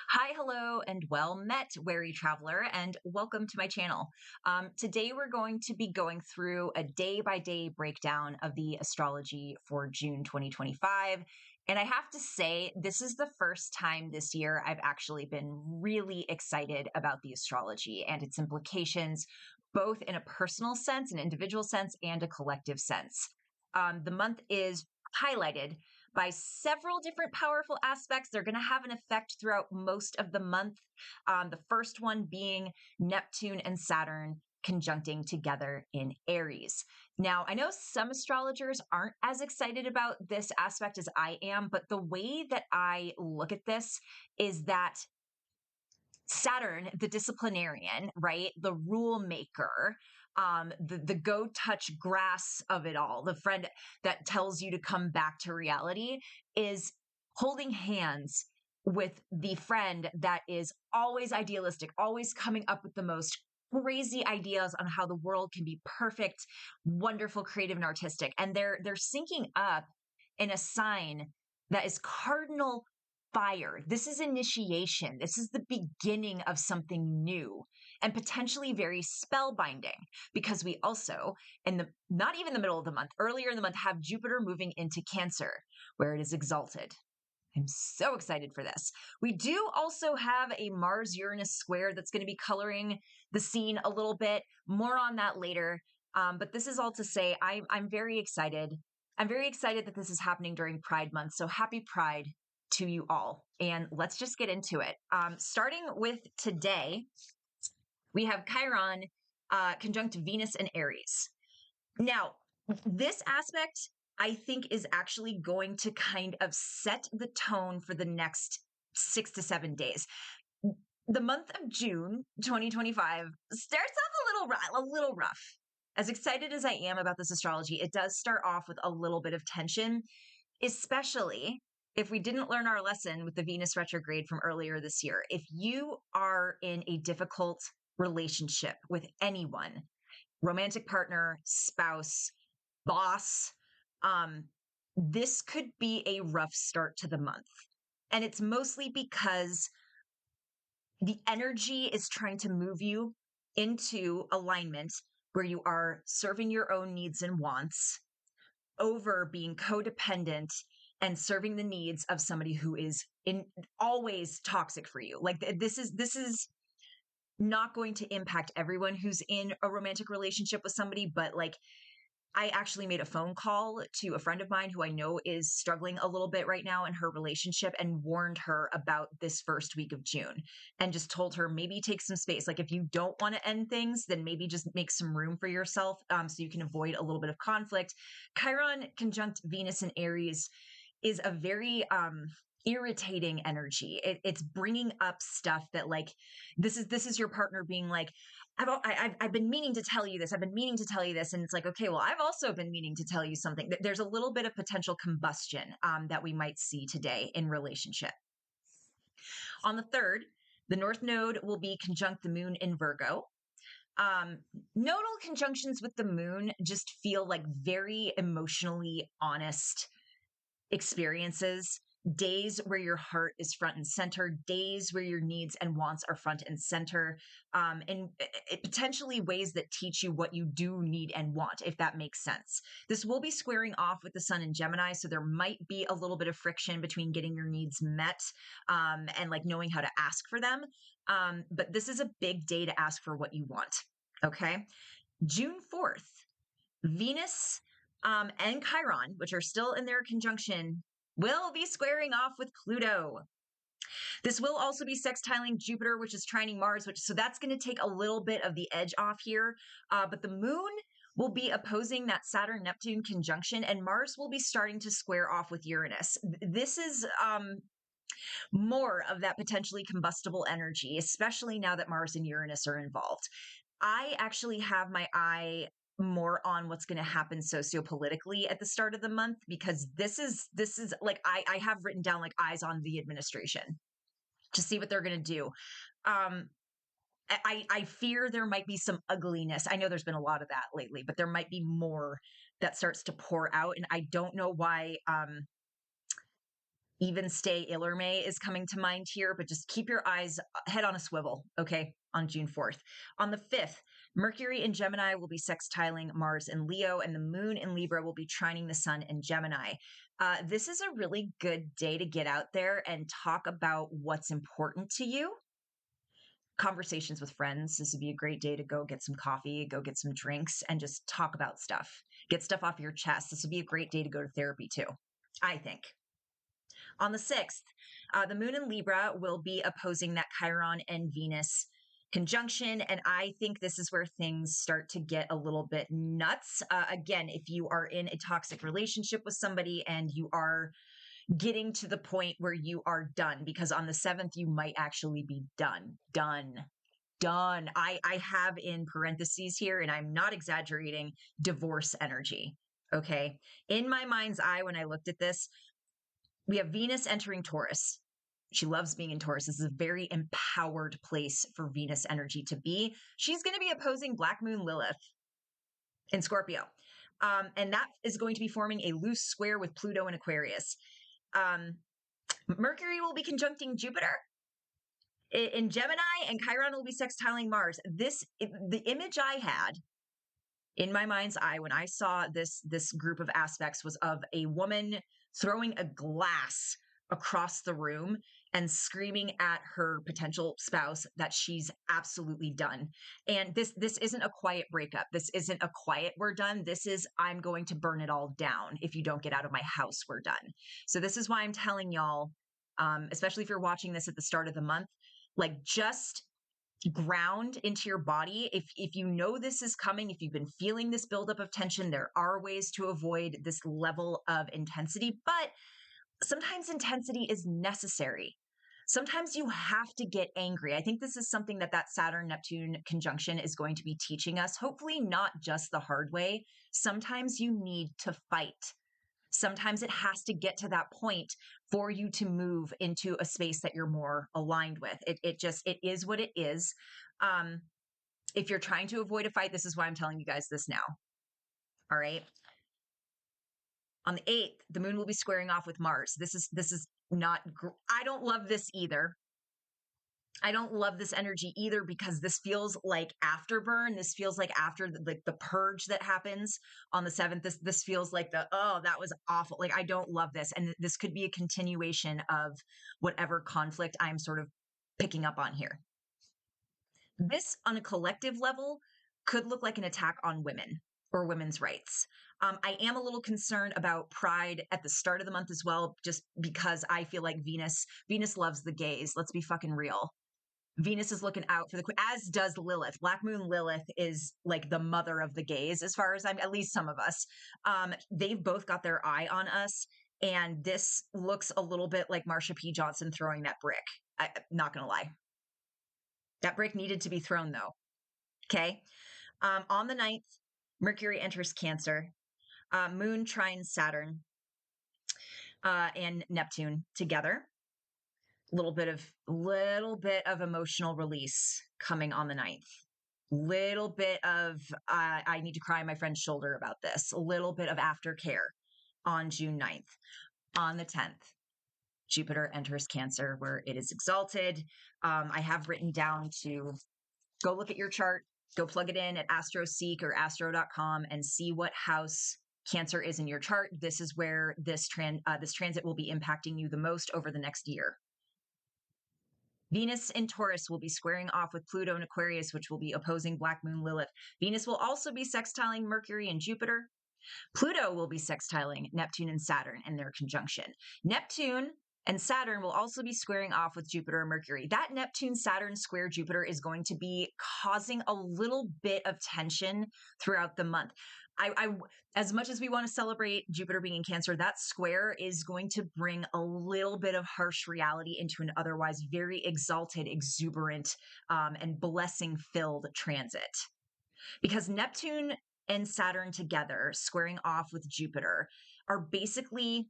Hi, hello, and well met, wary traveler, and welcome to my channel. Today, we're going to be going through a day by day breakdown of the astrology for June 2025. And I have to say, this is the first time this year I've actually been really excited about the astrology and its implications, both in a personal sense, an individual sense, and a collective sense. The month is highlighted by several different powerful aspects. They're going to have an effect throughout most of the month. The first one being Neptune and Saturn conjuncting together in Aries. Now, I know some astrologers aren't as excited about this aspect as I am, but the way that I look at this is that Saturn, the disciplinarian, right? The rule maker, the go touch grass of it all, the friend that tells you to come back to reality, is holding hands with the friend that is always idealistic, always coming up with the most crazy ideas on how the world can be perfect, wonderful, creative, and artistic. And they're syncing up in a sign that is cardinal fire. This is initiation. This is the beginning of something new and potentially very spellbinding, because we also, in the not even the middle of the month, earlier in the month, have Jupiter moving into Cancer, where it is exalted. I'm so excited for this. We do also have a Mars Uranus square that's going to be coloring the scene a little bit. More on that later. But this is all to say I'm very excited. I'm very excited that this is happening during Pride Month. So happy Pride to you all. And let's just get into it. Starting with today, we have Chiron conjunct Venus and Aries. Now, this aspect, I think, is actually going to kind of set the tone for the next 6 to 7 days. The month of June 2025 starts off a little rough. As excited as I am about this astrology, it does start off with a little bit of tension, especially if we didn't learn our lesson with the Venus retrograde from earlier this year. If you are in a difficult relationship with anyone, romantic partner, spouse, boss, this could be a rough start to the month. And it's mostly because the energy is trying to move you into alignment where you are serving your own needs and wants over being codependent and serving the needs of somebody who is always toxic for you. Like this is not going to impact everyone who's in a romantic relationship with somebody, but like I actually made a phone call to a friend of mine who I know is struggling a little bit right now in her relationship and warned her about this first week of June and just told her maybe take some space. Like if you don't want to end things, then maybe just make some room for yourself so you can avoid a little bit of conflict. Chiron conjunct Venus and Aries is a very irritating energy. It's bringing up stuff that like this is your partner being like, I've been meaning to tell you this. I've been meaning to tell you this, and it's like, okay, well, I've also been meaning to tell you something. There's a little bit of potential combustion that we might see today in relationship. On the 3rd, the North Node will be conjunct the Moon in Virgo. Nodal conjunctions with the Moon just feel like very emotionally honest experiences, days where your heart is front and center, days where your needs and wants are front and center, and potentially ways that teach you what you do need and want, if that makes sense. This will be squaring off with the Sun in Gemini, so there might be a little bit of friction between getting your needs met and like knowing how to ask for them. But this is a big day to ask for what you want. Okay. June 4th, Venus and Chiron, which are still in their conjunction, will be squaring off with Pluto. This will also be sextiling Jupiter, which is trining Mars, so that's going to take a little bit of the edge off here. But the Moon will be opposing that Saturn-Neptune conjunction, and Mars will be starting to square off with Uranus. This is more of that potentially combustible energy, especially now that Mars and Uranus are involved. I actually have my eye more on what's going to happen sociopolitically at the start of the month, because this is like I have written down like eyes on the administration to see what they're going to do. I fear there might be some ugliness. I know there's been a lot of that lately, but there might be more that starts to pour out, and I don't know why Even stay ill or may is coming to mind here, but just keep your eyes head on a swivel, okay, on June 4th. On the 5th, Mercury in Gemini will be sextiling Mars in Leo, and the moon in Libra will be trining the sun in Gemini. This is a really good day to get out there and talk about what's important to you. Conversations with friends. This would be a great day to go get some coffee, go get some drinks, and just talk about stuff. Get stuff off your chest. This would be a great day to go to therapy too, I think. On the 6th, the moon in Libra will be opposing that Chiron and Venus conjunction. And I think this is where things start to get a little bit nuts. Again, if you are in a toxic relationship with somebody and you are getting to the point where you are done, because on the 7th, you might actually be done. I have in parentheses here, and I'm not exaggerating, divorce energy. Okay. In my mind's eye, when I looked at this, we have Venus entering Taurus. She loves being in Taurus. This is a very empowered place for Venus energy to be. She's going to be opposing Black Moon Lilith in Scorpio. And that is going to be forming a loose square with Pluto in Aquarius. Mercury will be conjuncting Jupiter in Gemini, and Chiron will be sextiling Mars. The image I had in my mind's eye when I saw this group of aspects was of a woman throwing a glass across the room and screaming at her potential spouse that she's absolutely done. And this isn't a quiet breakup. This isn't a quiet we're done. This is I'm going to burn it all down. If you don't get out of my house, we're done. So this is why I'm telling y'all, especially if you're watching this at the start of the month, like just ground into your body. If you know this is coming, if you've been feeling this buildup of tension, there are ways to avoid this level of intensity, but sometimes intensity is necessary. Sometimes you have to get angry. I think this is something that Saturn-Neptune conjunction is going to be teaching us, hopefully not just the hard way. Sometimes you need to fight. Sometimes it has to get to that point for you to move into a space that you're more aligned with. It is what it is. If you're trying to avoid a fight, this is why I'm telling you guys this now. All right. On the 8th, the moon will be squaring off with Mars. This is not, I don't love this either. I don't love this energy either because this feels like afterburn. This feels like after the purge that happens on the 7th. This feels like that was awful. Like, I don't love this. And this could be a continuation of whatever conflict I'm sort of picking up on here. This on a collective level could look like an attack on women or women's rights. I am a little concerned about Pride at the start of the month as well, just because I feel like Venus loves the gays. Let's be fucking real. Venus is looking out for as does Lilith. Black Moon Lilith is like the mother of the gays, as far as at least some of us. They've both got their eye on us. And this looks a little bit like Marsha P. Johnson throwing that brick. I'm not going to lie. That brick needed to be thrown though. Okay. On the 9th, Mercury enters Cancer. Moon trines Saturn and Neptune together. Little bit of emotional release coming on the 9th. Little bit of I need to cry on my friend's shoulder about this. A little bit of aftercare on June 9th. On the 10th, Jupiter enters Cancer where it is exalted. I have written down to go look at your chart, go plug it in at AstroSeek or astro.com and see what house Cancer is in your chart. This is where this transit will be impacting you the most over the next year. Venus in Taurus will be squaring off with Pluto in Aquarius, which will be opposing Black Moon Lilith. Venus will also be sextiling Mercury and Jupiter. Pluto will be sextiling Neptune and Saturn in their conjunction. Neptune and Saturn will also be squaring off with Jupiter and Mercury. That Neptune-Saturn square Jupiter is going to be causing a little bit of tension throughout the month. As much as we want to celebrate Jupiter being in Cancer, that square is going to bring a little bit of harsh reality into an otherwise very exalted, exuberant, and blessing-filled transit. Because Neptune and Saturn together, squaring off with Jupiter, are basically,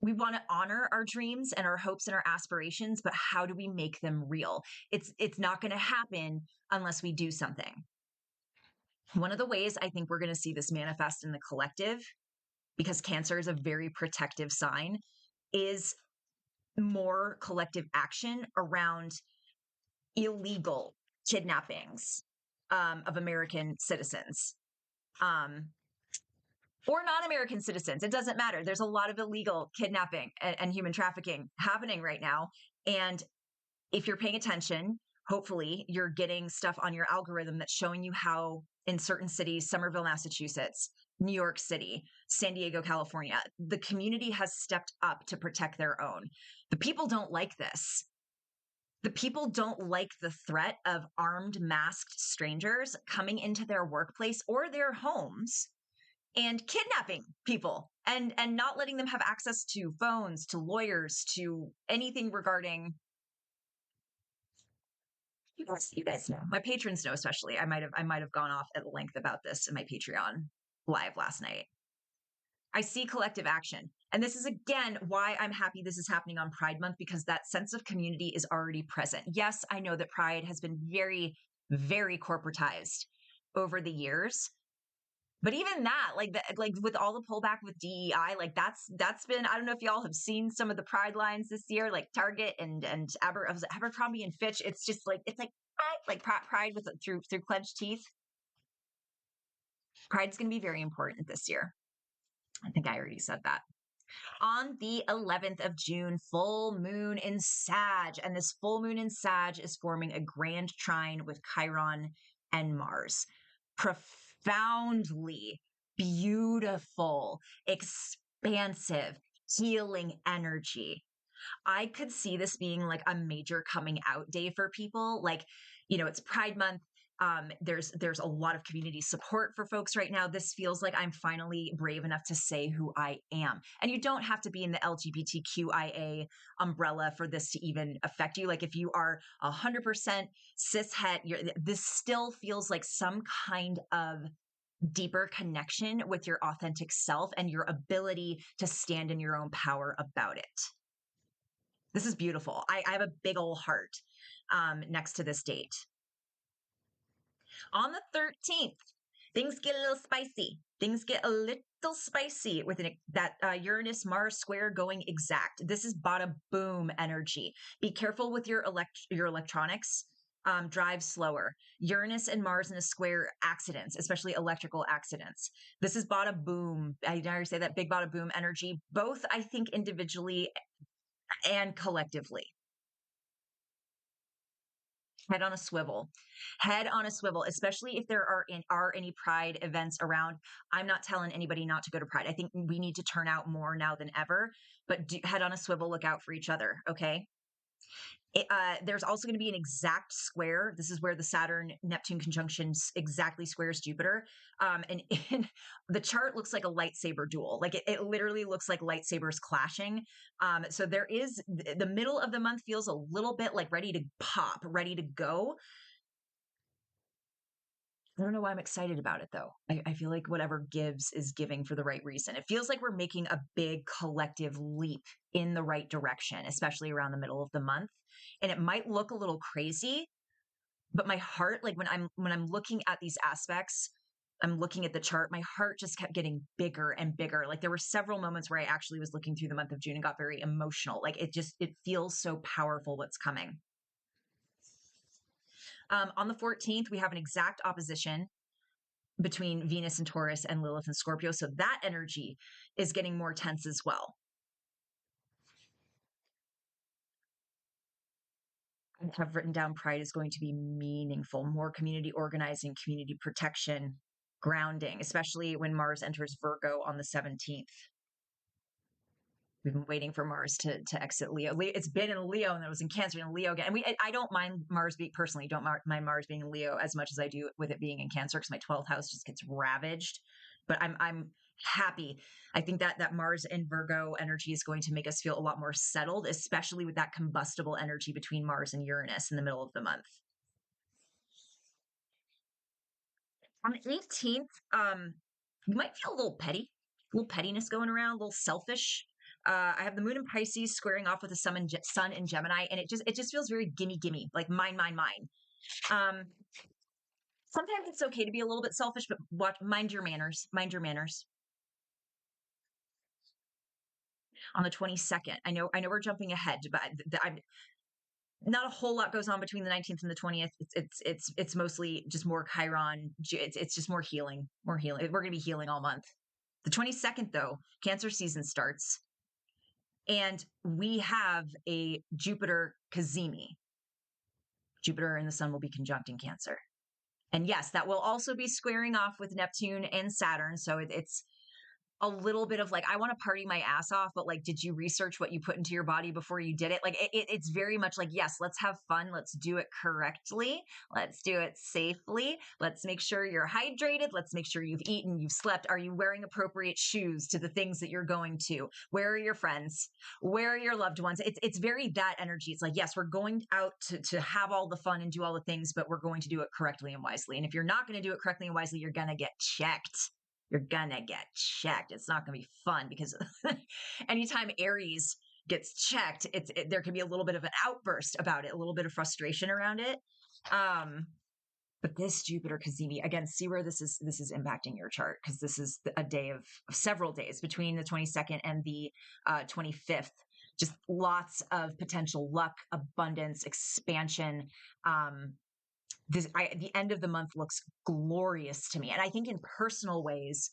we want to honor our dreams and our hopes and our aspirations, but how do we make them real? It's not going to happen unless we do something. One of the ways I think we're going to see this manifest in the collective, because Cancer is a very protective sign, is more collective action around illegal kidnappings of American citizens. Or non-American citizens. It doesn't matter. There's a lot of illegal kidnapping and human trafficking happening right now. And if you're paying attention, hopefully you're getting stuff on your algorithm that's showing you how in certain cities, Somerville, Massachusetts, New York City, San Diego, California, the community has stepped up to protect their own. The people don't like this. The people don't like the threat of armed, masked strangers coming into their workplace or their homes and kidnapping people and not letting them have access to phones, to lawyers, to anything regarding. You guys know. My patrons know, especially. I might have gone off at length about this in my Patreon live last night. I see collective action. And this is again why I'm happy this is happening on Pride Month, because that sense of community is already present. Yes, I know that Pride has been very, very corporatized over the years. But even that, like with all the pullback with DEI, like that's been. I don't know if y'all have seen some of the Pride lines this year, like Target and Abercrombie and Fitch. It's just like Pride with through clenched teeth. Pride's going to be very important this year. I think I already said that. On the 11th of June, full moon in Sag, and this full moon in Sag is forming a grand trine with Chiron and Mars. Profoundly beautiful, expansive, healing energy. I could see this being like a major coming out day for people. Like, it's Pride Month. There's a lot of community support for folks right now. This feels like I'm finally brave enough to say who I am. And you don't have to be in the LGBTQIA umbrella for this to even affect you. Like if you are 100% cishet, this still feels like some kind of deeper connection with your authentic self and your ability to stand in your own power about it. This is beautiful. I have a big old heart next to this date. On the 13th, things get a little spicy. Things get a little spicy with that Uranus-Mars square going exact. This is bada boom energy. Be careful with your electronics. Drive slower. Uranus and Mars in a square, accidents, especially electrical accidents. This is bada boom. I already say that big bada boom energy, both I think individually and collectively. Head on a swivel, especially if there are any Pride events around. I'm not telling anybody not to go to Pride. I think we need to turn out more now than ever, but head on a swivel, look out for each other. Okay. There's also going to be an exact square. This is where the Saturn-Neptune conjunction exactly squares Jupiter. And the chart looks like a lightsaber duel. Like it literally looks like lightsabers clashing. So there is the middle of the month feels a little bit like ready to pop, ready to go. I don't know why I'm excited about it though. I feel like whatever gives is giving for the right reason. It feels like we're making a big collective leap in the right direction, especially around the middle of the month. And it might look a little crazy, but my heart, like when I'm looking at these aspects, I'm looking at the chart, my heart just kept getting bigger and bigger. Like there were several moments where I actually was looking through the month of June and got very emotional. Like it feels so powerful what's coming. On the 14th, we have an exact opposition between Venus and Taurus and Lilith and Scorpio. So that energy is getting more tense as well. I have written down Pride is going to be meaningful, more community organizing, community protection, grounding, especially when Mars enters Virgo on the 17th. We've been waiting for Mars to exit Leo. It's been in Leo and then it was in Cancer and Leo again. And I don't mind Mars mind Mars being in Leo as much as I do with it being in Cancer because my 12th house just gets ravaged. But I'm happy. I think that Mars and Virgo energy is going to make us feel a lot more settled, especially with that combustible energy between Mars and Uranus in the middle of the month. On the 18th, you might feel a little pettiness going around, a little selfish. I have the moon in Pisces squaring off with the sun in Gemini, and it just feels very gimme, like mine. Sometimes it's okay to be a little bit selfish, but mind your manners. On the 22nd, I know we're jumping ahead, but not a whole lot goes on between the 19th and the 20th. It's mostly just more Chiron. It's just more healing, more healing. We're going to be healing all month. The 22nd, though, Cancer season starts, and we have a Jupiter cazimi. Jupiter and the Sun will be conjunct in Cancer. And yes, that will also be squaring off with Neptune and Saturn. So it's a little bit of like, I want to party my ass off, but like, did you research what you put into your body before you did it? Like, it's very much like, yes, let's have fun. Let's do it correctly. Let's do it safely. Let's make sure you're hydrated. Let's make sure you've eaten, you've slept. Are you wearing appropriate shoes to the things that you're going to? Where are your friends? Where are your loved ones? It's very that energy. It's like, yes, we're going out to have all the fun and do all the things, but we're going to do it correctly and wisely. And if you're not going to do it correctly and wisely, you're going to get checked. You're gonna get checked. It's not gonna be fun because anytime Aries gets checked, there can be a little bit of an outburst about it, a little bit of frustration around it. But this Jupiter cazimi, again, see where this is impacting your chart, because this is a day of several days between the 22nd and the 25th. Just lots of potential luck, abundance, expansion. The end of the month looks glorious to me. And I think in personal ways,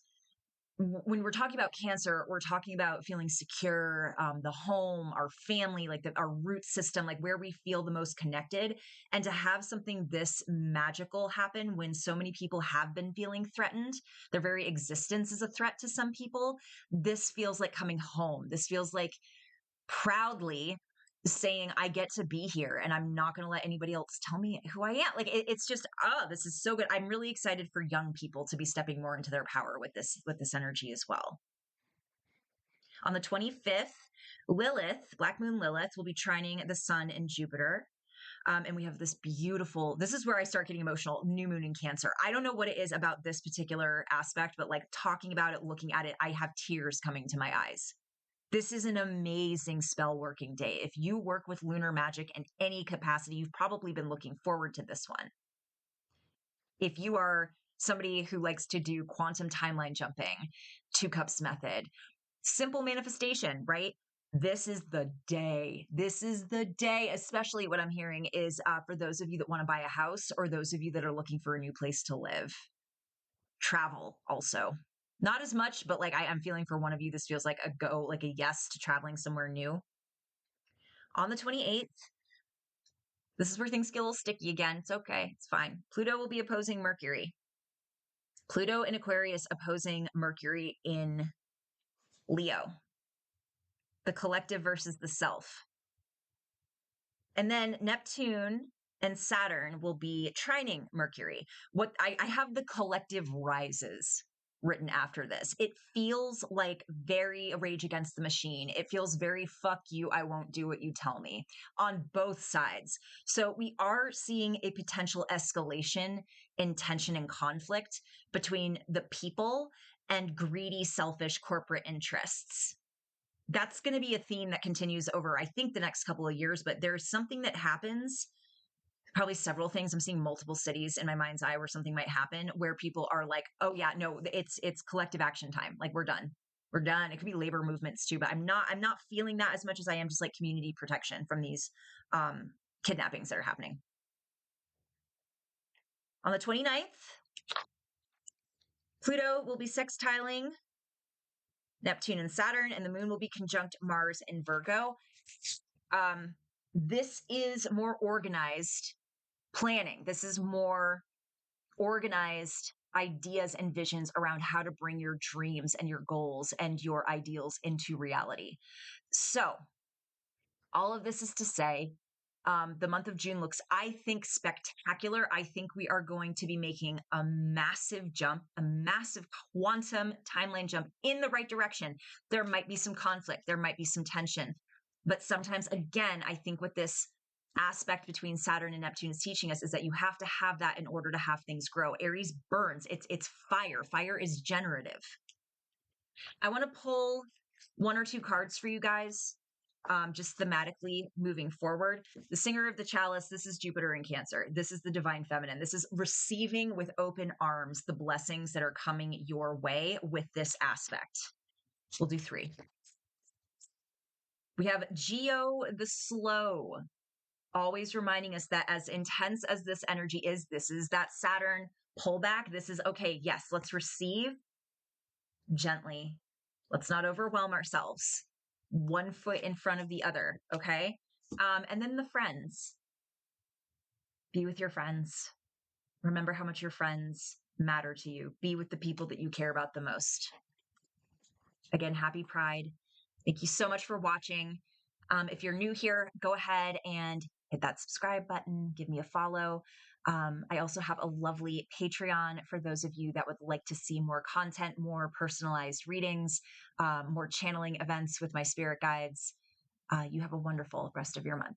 when we're talking about Cancer, we're talking about feeling secure, the home, our family, like our root system, like where we feel the most connected. And to have something this magical happen when so many people have been feeling threatened, their very existence is a threat to some people. This feels like coming home. This feels like proudly saying, I get to be here and I'm not going to let anybody else tell me who I am. Like it's just, this is so good. I'm really excited for young people to be stepping more into their power with this energy as well. On the 25th, Lilith, Black Moon Lilith, will be trining the Sun and Jupiter. And we have this beautiful, this is where I start getting emotional, new moon in Cancer. I don't know what it is about this particular aspect, but like talking about it, looking at it, I have tears coming to my eyes. This is an amazing spell working day. If you work with lunar magic in any capacity, you've probably been looking forward to this one. If you are somebody who likes to do quantum timeline jumping, 2 cups method, simple manifestation, right? This is the day. This is the day, especially what I'm hearing is for those of you that want to buy a house or those of you that are looking for a new place to live. Travel also. Not as much, but like I'm feeling for one of you, this feels like a go, like a yes to traveling somewhere new. On the 28th, this is where things get a little sticky again. It's okay. It's fine. Pluto will be opposing Mercury. Pluto in Aquarius opposing Mercury in Leo. The collective versus the self. And then Neptune and Saturn will be trining Mercury. What I have the collective rises written after this. It feels like very Rage Against the Machine. It feels very fuck you, I won't do what you tell me on both sides. So we are seeing a potential escalation in tension and conflict between the people and greedy, selfish corporate interests. That's going to be a theme that continues over, I think, the next couple of years, but there's something that happens, probably several things. I'm seeing multiple cities in my mind's eye where something might happen where people are like, oh yeah, no, it's collective action time. Like we're done. We're done. It could be labor movements too, but I'm not feeling that as much as I am just like community protection from these kidnappings that are happening. On the 29th, Pluto will be sextiling Neptune and Saturn, and the moon will be conjunct Mars in Virgo. This is more organized planning. This is more organized ideas and visions around how to bring your dreams and your goals and your ideals into reality. So all of this is to say, the month of June looks, I think, spectacular. I think we are going to be making a massive jump, a massive quantum timeline jump in the right direction. There might be some conflict. There might be some tension. But sometimes, again, I think what this aspect between Saturn and Neptune is teaching us is that you have to have that in order to have things grow. Aries burns. It's fire. Fire is generative. I want to pull 1 or 2 cards for you guys. Just thematically moving forward. The Singer of the Chalice, this is Jupiter in Cancer. This is the Divine Feminine. This is receiving with open arms the blessings that are coming your way with this aspect. We'll do 3. We have Geo the Slow, always reminding us that as intense as this energy is, this is that Saturn pullback. This is okay. Yes, let's receive gently. Let's not overwhelm ourselves. One foot in front of the other. Okay. And then the friends. Be with your friends. Remember how much your friends matter to you. Be with the people that you care about the most. Again, happy Pride. Thank you so much for watching. If you're new here, go ahead and hit that subscribe button, give me a follow. I also have a lovely Patreon for those of you that would like to see more content, more personalized readings, more channeling events with my spirit guides. You have a wonderful rest of your month.